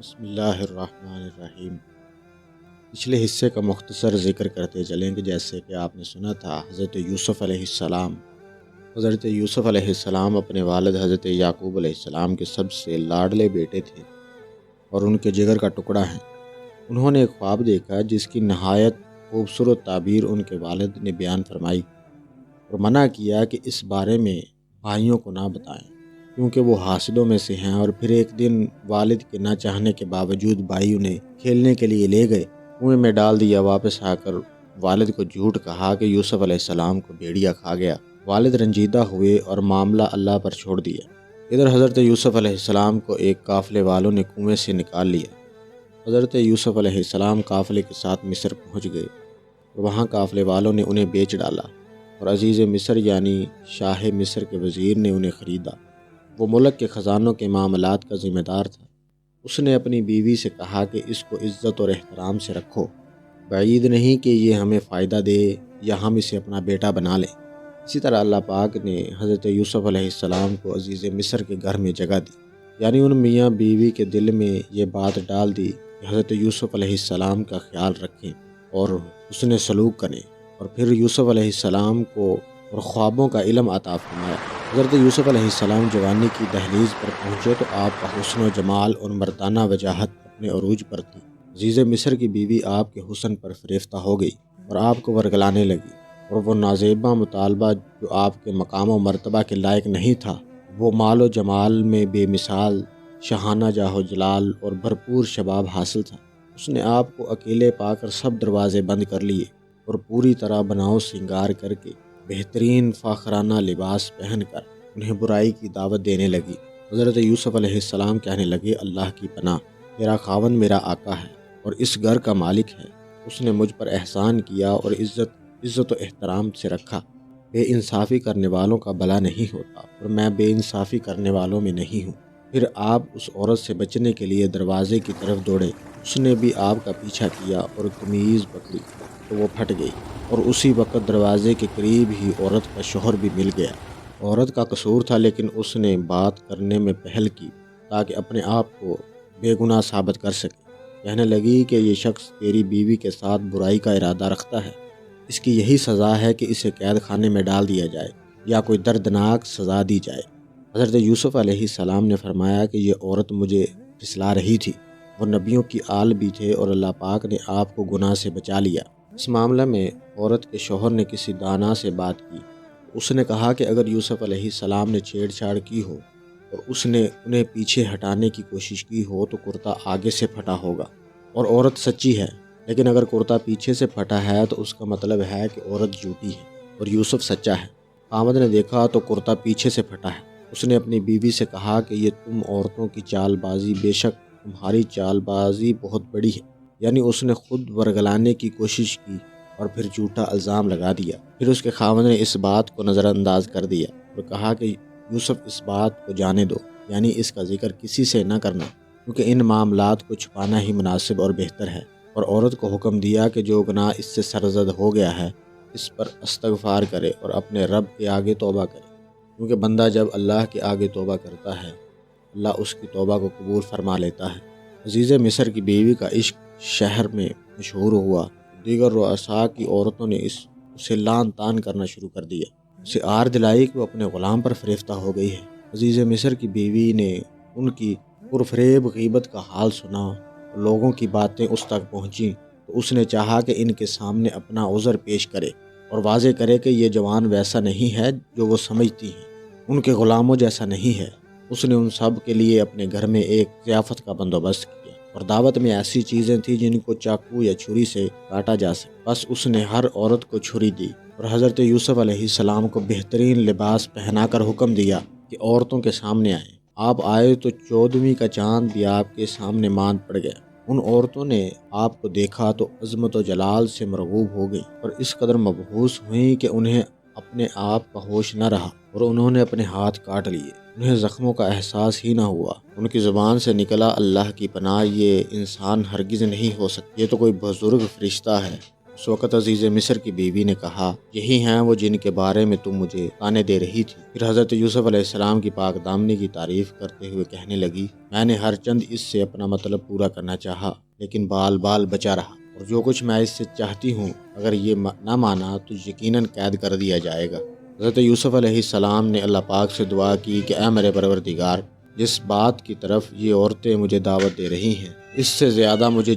بسم اللہ الرحمن الرحیم۔ پچھلے حصے کا مختصر ذکر کرتے چلیں کہ جیسے کہ آپ نے سنا تھا حضرت یوسف علیہ السلام اپنے والد حضرت یعقوب علیہ السلام کے سب سے لاڈلے بیٹے تھے اور ان کے جگر کا ٹکڑا ہیں۔ انہوں نے ایک خواب دیکھا جس کی نہایت خوبصورت تعبیر ان کے والد نے بیان فرمائی اور منع کیا کہ اس بارے میں بھائیوں کو نہ بتائیں کیونکہ وہ حاسدوں میں سے ہیں۔ اور پھر ایک دن والد کے نہ چاہنے کے باوجود بھائی انہیں کھیلنے کے لیے لے گئے، کنویں میں ڈال دیا۔ واپس آ کر والد کو جھوٹ کہا کہ یوسف علیہ السلام کو بھیڑیا کھا گیا۔ والد رنجیدہ ہوئے اور معاملہ اللہ پر چھوڑ دیا۔ ادھر حضرت یوسف علیہ السلام کو ایک قافلے والوں نے کنویں سے نکال لیا۔ حضرت یوسف علیہ السلام قافلے کے ساتھ مصر پہنچ گئے اور وہاں قافلے والوں نے انہیں بیچ ڈالا اور عزیز مصر یعنی شاہ مصر کے وزیر نے انہیں خریدا۔ وہ ملک کے خزانوں کے معاملات کا ذمہ دار تھا۔ اس نے اپنی بیوی سے کہا کہ اس کو عزت اور احترام سے رکھو، بعید نہیں کہ یہ ہمیں فائدہ دے یا ہم اسے اپنا بیٹا بنا لیں۔ اسی طرح اللہ پاک نے حضرت یوسف علیہ السلام کو عزیز مصر کے گھر میں جگہ دی، یعنی ان میاں بیوی کے دل میں یہ بات ڈال دی کہ حضرت یوسف علیہ السلام کا خیال رکھیں اور حسن سلوک کریں، اور پھر یوسف علیہ السلام کو اور خوابوں کا علم عطا فرمایا۔ حضرت یوسف علیہ السلام جوانی کی دہلیز پر پہنچے تو آپ کا حسن و جمال اور مردانہ وجاہت اپنے عروج پر تھی۔ عزیز مصر کی بیوی آپ کے حسن پر فریفتہ ہو گئی اور آپ کو ورگلانے لگی، اور وہ نازیبا مطالبہ جو آپ کے مقام و مرتبہ کے لائق نہیں تھا، وہ مال و جمال میں بے مثال شاہانہ جاہ و جلال اور بھرپور شباب حاصل تھا۔ اس نے آپ کو اکیلے پا کر سب دروازے بند کر لیے اور پوری طرح بناؤ سنگار کر کے بہترین فاخرانہ لباس پہن کر انہیں برائی کی دعوت دینے لگی۔ حضرت یوسف علیہ السلام کہنے لگے، اللہ کی پناہ، میرا خاوند میرا آقا ہے اور اس گھر کا مالک ہے۔ اس نے مجھ پر احسان کیا اور عزت و احترام سے رکھا۔ بے انصافی کرنے والوں کا بھلا نہیں ہوتا اور میں بے انصافی کرنے والوں میں نہیں ہوں۔ پھر آپ اس عورت سے بچنے کے لیے دروازے کی طرف دوڑے۔ اس نے بھی آپ کا پیچھا کیا اور قمیض پکڑی تو وہ پھٹ گئی، اور اسی وقت دروازے کے قریب ہی عورت کا شوہر بھی مل گیا۔ عورت کا قصور تھا لیکن اس نے بات کرنے میں پہل کی تاکہ اپنے آپ کو بے گناہ ثابت کر سکے۔ کہنے لگی کہ یہ شخص تیری بیوی کے ساتھ برائی کا ارادہ رکھتا ہے، اس کی یہی سزا ہے کہ اسے قید خانے میں ڈال دیا جائے یا کوئی دردناک سزا دی جائے۔ حضرت یوسف علیہ السلام نے فرمایا کہ یہ عورت مجھے پھسلا رہی تھی۔ وہ نبیوں کی آل بھی تھے اور اللہ پاک نے آپ کو گناہ سے بچا لیا۔ اس معاملے میں عورت کے شوہر نے کسی دانا سے بات کی۔ اس نے کہا کہ اگر یوسف علیہ السلام نے چھیڑ چھاڑ کی ہو اور اس نے انہیں پیچھے ہٹانے کی کوشش کی ہو تو کرتا آگے سے پھٹا ہوگا اور عورت سچی ہے، لیکن اگر کرتا پیچھے سے پھٹا ہے تو اس کا مطلب ہے کہ عورت جھوٹی ہے اور یوسف سچا ہے۔ خاوند نے دیکھا تو کرتا پیچھے سے پھٹا ہے۔ اس نے اپنی بیوی سے کہا کہ یہ تم عورتوں کی چال بازی، بے شک تمہاری چال بازی بہت بڑی ہے، یعنی اس نے خود ورگلانے کی کوشش کی اور پھر جھوٹا الزام لگا دیا۔ پھر اس کے خاوند نے اس بات کو نظر انداز کر دیا اور کہا کہ یوسف اس بات کو جانے دو، یعنی اس کا ذکر کسی سے نہ کرنا، کیونکہ ان معاملات کو چھپانا ہی مناسب اور بہتر ہے۔ اور عورت کو حکم دیا کہ جو گناہ اس سے سرزد ہو گیا ہے اس پر استغفار کرے اور اپنے رب کے آگے توبہ کرے، کیونکہ بندہ جب اللہ کے آگے توبہ کرتا ہے اللہ اس کی توبہ کو قبول فرما لیتا ہے۔ عزیز مصر کی بیوی کا عشق شہر میں مشہور ہوا۔ دیگر رؤساء کی عورتوں نے اسے لان تان کرنا شروع کر دیا۔ اسے آر دلائی کہ وہ اپنے غلام پر فریفتہ ہو گئی ہے۔ عزیز مصر کی بیوی نے ان کی پرفریب غیبت کا حال سنا اور لوگوں کی باتیں اس تک پہنچیں تو اس نے چاہا کہ ان کے سامنے اپنا عذر پیش کرے اور واضح کرے کہ یہ جوان ویسا نہیں ہے جو وہ سمجھتی ہیں، ان کے غلاموں جیسا نہیں ہے۔ اس نے ان سب کے لیے اپنے گھر میں ایک ضیافت کا بندوبست کیا اور دعوت میں ایسی چیزیں تھیں جن کو چاقو یا چھری سے کاٹا جا سکے۔ بس اس نے ہر عورت کو چھری دی اور حضرت یوسف علیہ السلام کو بہترین لباس پہنا کر حکم دیا کہ عورتوں کے سامنے آئیں۔ آپ آئے تو 14ویں کا چاند بھی آپ کے سامنے ماند پڑ گیا۔ ان عورتوں نے آپ کو دیکھا تو عظمت و جلال سے مرغوب ہو گئی اور اس قدر مبہوس ہوئیں کہ انہیں اپنے آپ کا ہوش نہ رہا اور انہوں نے اپنے ہاتھ کاٹ لیے۔ انہیں زخموں کا احساس ہی نہ ہوا۔ ان کی زبان سے نکلا، اللہ کی پناہ، یہ انسان ہرگز نہیں ہو سکتی، یہ تو کوئی بزرگ فرشتہ ہے۔ اس وقت عزیز مصر کی بیوی نے کہا، یہی ہیں وہ جن کے بارے میں تم مجھے تانے دے رہی تھی۔ پھر حضرت یوسف علیہ السلام کی پاک دامنی کی تعریف کرتے ہوئے کہنے لگی، میں نے ہر چند اس سے اپنا مطلب پورا کرنا چاہا، لیکن بال بال بچا رہا، اور جو کچھ میں اس سے چاہتی ہوں اگر یہ نہ مانا تو یقیناً قید کر دیا جائے گا۔ حضرت یوسف علیہ السلام نے اللہ پاک سے دعا کی کہ اے میرے پروردگار، جس بات کی طرف یہ عورتیں مجھے دعوت دے رہی ہیں، اس سے زیادہ مجھے